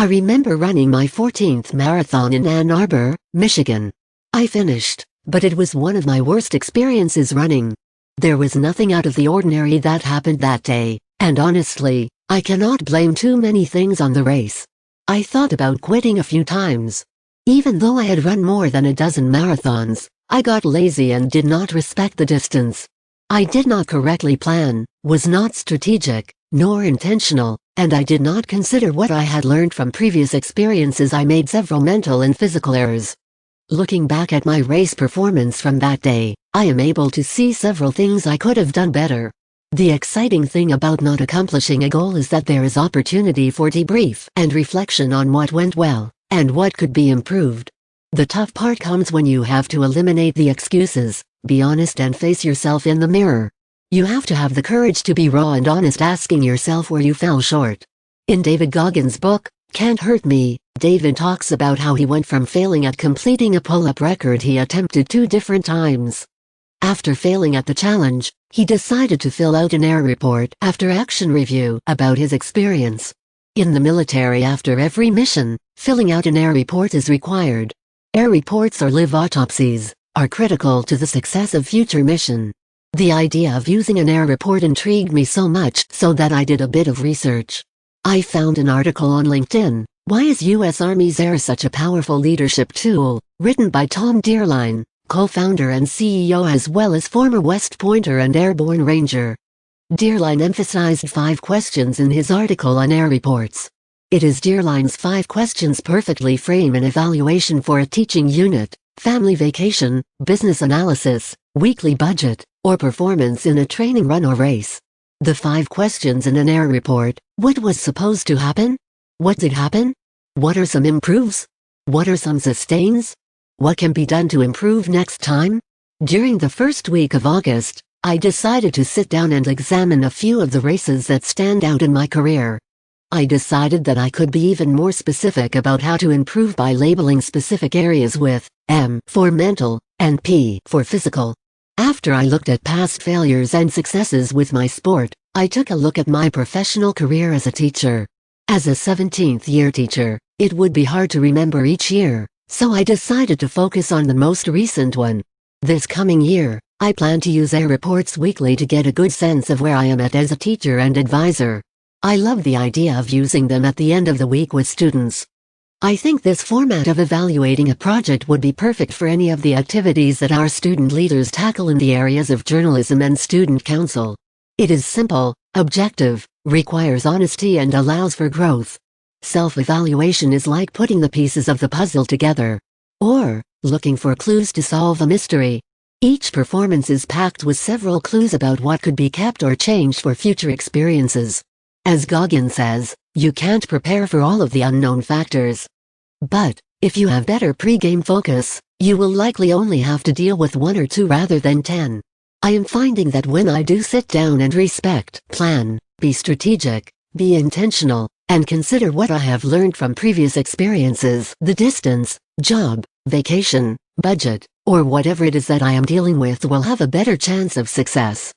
I remember running my 14th marathon in Ann Arbor, Michigan. I finished, but it was one of my worst experiences running. There was nothing out of the ordinary that happened that day, and honestly, I cannot blame too many things on the race. I thought about quitting a few times. Even though I had run more than a dozen marathons, I got lazy and did not respect the distance. I did not correctly plan, was not strategic, nor intentional, and I did not consider what I had learned from previous experiences. I made several mental and physical errors. Looking back at my race performance from that day, I am able to see several things I could have done better. The exciting thing about not accomplishing a goal is that there is opportunity for debrief and reflection on what went well, and what could be improved. The tough part comes when you have to eliminate the excuses, be honest and face yourself in the mirror. You have to have the courage to be raw and honest, asking yourself where you fell short. In David Goggins' book, Can't Hurt Me, David talks about how he went from failing at completing a pull-up record he attempted 2 different times. After failing at the challenge, he decided to fill out an error report after action review about his experience. In the military, after every mission, filling out an error report is required. Error reports, or live autopsies, are critical to the success of future mission. The idea of using an error report intrigued me so much so that I did a bit of research. I found an article on LinkedIn, "Why is U.S. Army's error such a powerful leadership tool?" written by Tom Dearline, co-founder and CEO as well as former West Pointer and Airborne Ranger. Dearline emphasized 5 questions in his article on error reports. It is Dearline's 5 questions perfectly frame an evaluation for a teaching unit, family vacation, business analysis, weekly budget, or performance in a training run or race. The 5 questions in an error report: what was supposed to happen? What did happen? What are some improves? What are some sustains? What can be done to improve next time? During the first week of August, I decided to sit down and examine a few of the races that stand out in my career. I decided that I could be even more specific about how to improve by labeling specific areas with M for mental and P for physical. After I looked at past failures and successes with my sport, I took a look at my professional career as a teacher. As a 17th-year teacher, it would be hard to remember each year, so I decided to focus on the most recent one. This coming year, I plan to use error reports weekly to get a good sense of where I am at as a teacher and advisor. I love the idea of using them at the end of the week with students. I think this format of evaluating a project would be perfect for any of the activities that our student leaders tackle in the areas of journalism and student council. It is simple, objective, requires honesty and allows for growth. Self-evaluation is like putting the pieces of the puzzle together, or looking for clues to solve a mystery. Each performance is packed with several clues about what could be kept or changed for future experiences. As Goggins says, you can't prepare for all of the unknown factors. But, if you have better pre-game focus, you will likely only have to deal with 1 or 2 rather than 10. I am finding that when I do sit down and plan, be strategic, be intentional, and consider what I have learned from previous experiences, the distance, job, vacation, budget, or whatever it is that I am dealing with will have a better chance of success.